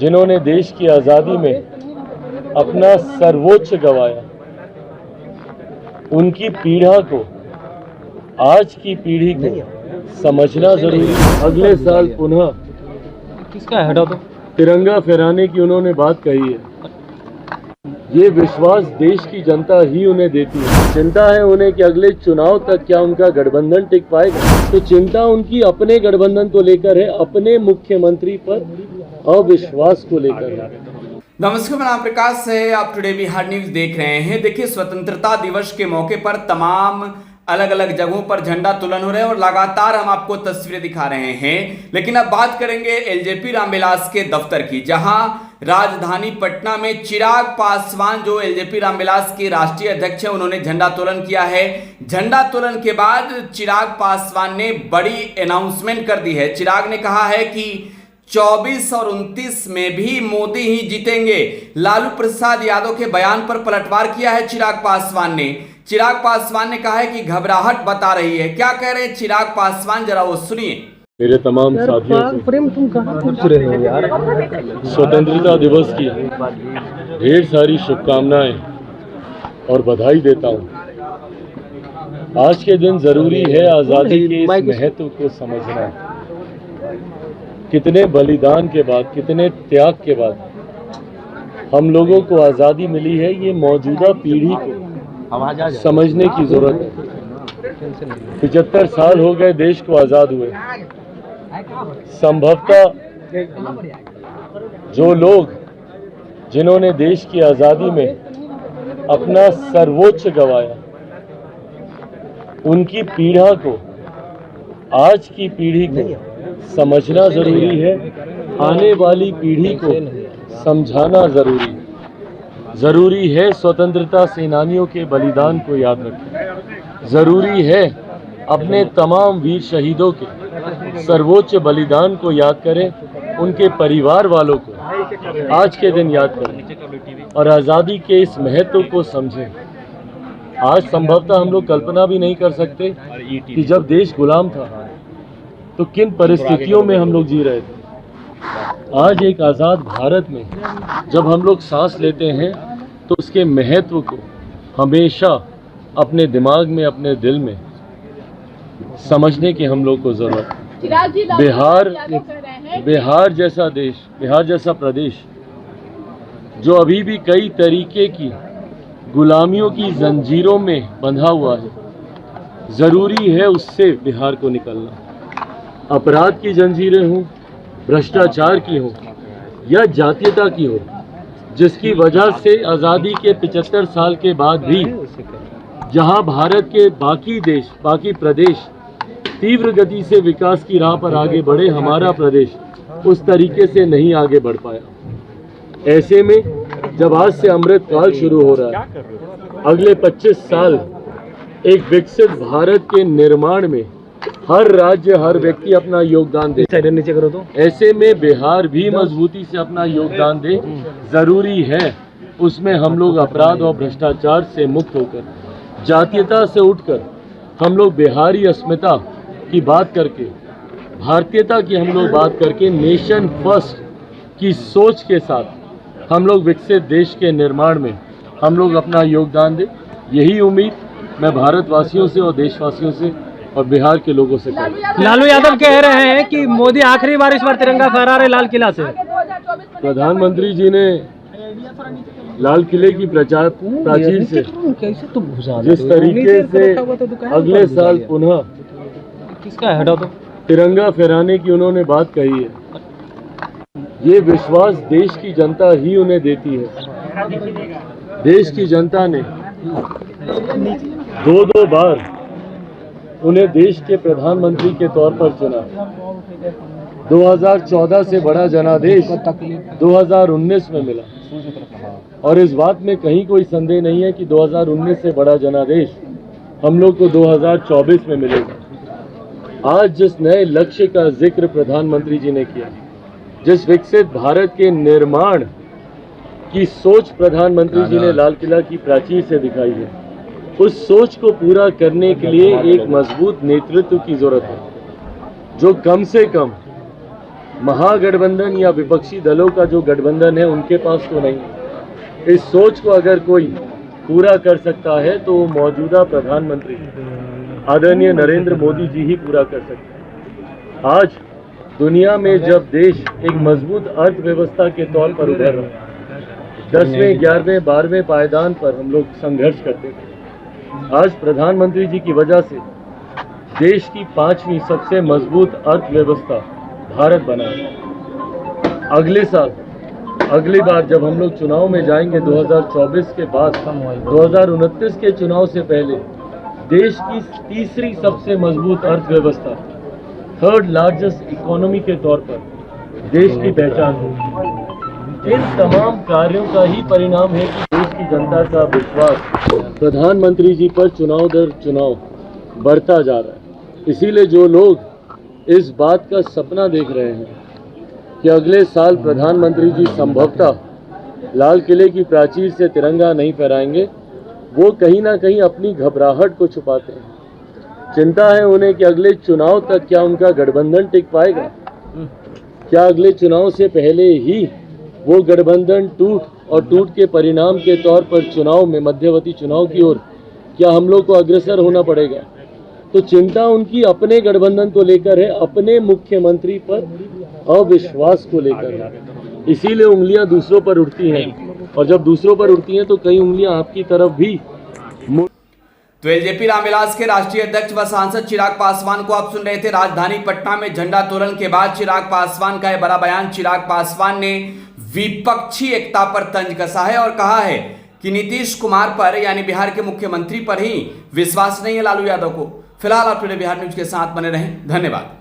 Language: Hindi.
जिन्होंने देश की आज़ादी में अपना सर्वोच्च गंवाया, उनकी पीड़ा को आज की पीढ़ी को समझना जरूरी है। अगले साल पुनः किसका हटा दो तिरंगा फहराने की उन्होंने बात कही है। ये विश्वास देश की जनता ही उन्हें देती है। चिंता है उन्हें कि अगले चुनाव तक क्या उनका गठबंधन टिक पाएगा। तो चिंता उनकी अपने गठबंधन को लेकर है, अपने मुख्यमंत्री पर अविश्वास को लेकर है। नमस्कार, मैं नाम प्रकाश है। आप टुडे बिहार न्यूज देख रहे हैं। देखिए, स्वतंत्रता दिवस के मौके पर तमाम अलग अलग जगहों पर झंडा तोलन हो रहे हैं और लगातार हम आपको तस्वीरें दिखा रहे हैं। लेकिन अब बात करेंगे एलजेपी रामविलास के दफ्तर की, जहां राजधानी पटना में चिराग पासवान जो एलजेपी रामविलास के राष्ट्रीय अध्यक्ष हैं, उन्होंने झंडा तोलन किया है। झंडा तोलन के बाद चिराग पासवान ने बड़ी अनाउंसमेंट कर दी है। चिराग ने कहा है कि 24 और 29 में भी मोदी ही जीतेंगे। लालू प्रसाद यादव के बयान पर पलटवार किया है चिराग पासवान ने। चिराग पासवान ने कहा है कि घबराहट बता रही है। क्या कह रहे हैं चिराग पासवान, जरा वो सुनिए। मेरे तमाम साथियों को स्वतंत्रता दिवस की ढेर सारी शुभकामनाएं और बधाई देता हूं। आज के दिन जरूरी है आज़ादी के इस महत्व को समझना। कितने बलिदान के बाद, कितने त्याग के बाद हम लोगों को आज़ादी मिली है, ये मौजूदा पीढ़ी को समझने की जरूरत है। 75 साल हो गए देश को आज़ाद हुए। संभवतः जो लोग जिन्होंने देश की आज़ादी में अपना सर्वोच्च गंवाया, उनकी पीड़ा को आज की पीढ़ी को समझना जरूरी है। आने वाली पीढ़ी को समझाना जरूरी है। स्वतंत्रता सेनानियों के बलिदान को याद रखें। जरूरी है अपने तमाम वीर शहीदों के सर्वोच्च बलिदान को याद करें। उनके परिवार वालों को आज के दिन याद करें और आज़ादी के इस महत्व को समझें। आज संभवतः हम लोग कल्पना भी नहीं कर सकते कि जब देश गुलाम था तो किन परिस्थितियों में हम लोग जी रहे थे। आज एक आज़ाद भारत में जब हम लोग सांस लेते हैं तो उसके महत्व को हमेशा अपने दिमाग में, अपने दिल में समझने की हम लोग को जरूरत है। बिहार जैसा देश, बिहार जैसा प्रदेश जो अभी भी कई तरीके की गुलामियों की जंजीरों में बंधा हुआ है, जरूरी है उससे बिहार को निकलना। अपराध की जंजीरें हों, भ्रष्टाचार की हो या जातीयता की हो, जिसकी वजह से आज़ादी के 75 साल के बाद भी जहां भारत के बाकी देश, बाकी प्रदेश तीव्र गति से विकास की राह पर आगे बढ़े, हमारा प्रदेश उस तरीके से नहीं आगे बढ़ पाया। ऐसे में जब आज से अमृत काल शुरू हो रहा है, अगले 25 साल एक विकसित भारत के निर्माण में हर राज्य, हर व्यक्ति अपना योगदान दे। नीचे करो तो ऐसे में बिहार भी मजबूती से अपना योगदान दे। जरूरी है उसमें हम लोग अपराध और भ्रष्टाचार से मुक्त होकर, जातीयता से उठकर हम लोग बिहारी अस्मिता की बात करके, भारतीयता की हम लोग बात करके, नेशन फर्स्ट की सोच के साथ हम लोग विकसित देश के निर्माण में हम लोग अपना योगदान दें। यही उम्मीद मैं भारतवासियों से और देशवासियों से और बिहार के लोगों से करें। लालू यादव कह रहे हैं कि मोदी आखिरी बार इस बार तिरंगा फहरा रहे लाल किला से। प्रधानमंत्री जी ने लाल किले की प्राचीर से जिस तरीके से अगले साल पुनः किसका हटा दो तिरंगा फहराने की उन्होंने बात कही है, ये विश्वास देश की जनता ही उन्हें देती है। देश की जनता ने दो बार उन्हें देश के प्रधानमंत्री के तौर पर चुना। 2014 से बड़ा जनादेश 2019 में मिला और इस बात में कहीं कोई संदेह नहीं है कि 2019 से बड़ा जनादेश हम लोग को 2024 में मिलेगा। आज जिस नए लक्ष्य का जिक्र प्रधानमंत्री जी ने किया, जिस विकसित भारत के निर्माण की सोच प्रधानमंत्री जी ने लाल किला की प्राचीर से दिखाई है, उस सोच को पूरा करने के लिए एक मजबूत नेतृत्व की जरूरत है, जो कम से कम महागठबंधन या विपक्षी दलों का जो गठबंधन है उनके पास तो नहीं। इस सोच को अगर कोई पूरा कर सकता है तो मौजूदा प्रधानमंत्री आदरणीय नरेंद्र मोदी जी ही पूरा कर सकते हैं। आज दुनिया में जब देश एक मजबूत अर्थव्यवस्था के तौर पर उभर रहा है, 10वें 11वें 12वें पायदान पर हम लोग संघर्ष करते थे, आज प्रधानमंत्री जी की वजह से देश की 5वीं सबसे मजबूत अर्थव्यवस्था भारत बना है। अगले साल अगली बार जब हम लोग चुनाव में जाएंगे 2024 के बाद 2029 के चुनाव से पहले देश की तीसरी सबसे मजबूत अर्थव्यवस्था, थर्ड लार्जेस्ट इकोनॉमी के तौर पर देश की पहचान होगी। इन तमाम कार्यों का ही परिणाम है कि देश की जनता का विश्वास प्रधानमंत्री जी पर चुनाव दर चुनाव बढ़ता जा रहा है। इसीलिए जो लोग इस बात का सपना देख रहे हैं कि अगले साल प्रधानमंत्री जी संभवतः लाल किले की प्राचीर से तिरंगा नहीं फहराएंगे, वो कहीं ना कहीं अपनी घबराहट को छुपाते हैं। चिंता है उन्हें कि अगले चुनाव तक क्या उनका गठबंधन टिक पाएगा, क्या अगले चुनाव से पहले ही वो गठबंधन टूट के परिणाम के तौर पर चुनाव में मध्यवर्ती चुनाव की ओर क्या हम लोग को अग्रसर होना पड़ेगा। तो चिंता उनकी अपने गठबंधन को लेकर है, अपने मुख्यमंत्री पर अविश्वास को लेकर है। इसीलिए उंगलियां दूसरों पर उठती हैं, और जब दूसरों पर उठती हैं तो कई उंगलियां आपकी तरफ भी। तो एलजेपी रामविलास के राष्ट्रीय अध्यक्ष व सांसद चिराग पासवान को आप सुन रहे थे। राजधानी पटना में झंडा तोलन के बाद चिराग पासवान का यह बड़ा बयान। चिराग पासवान ने विपक्षी एकता पर तंज कसा है और कहा है कि नीतीश कुमार पर यानी बिहार के मुख्यमंत्री पर ही विश्वास नहीं है लालू यादव को। फिलहाल आप टुडे बिहार न्यूज के साथ बने रहें। धन्यवाद।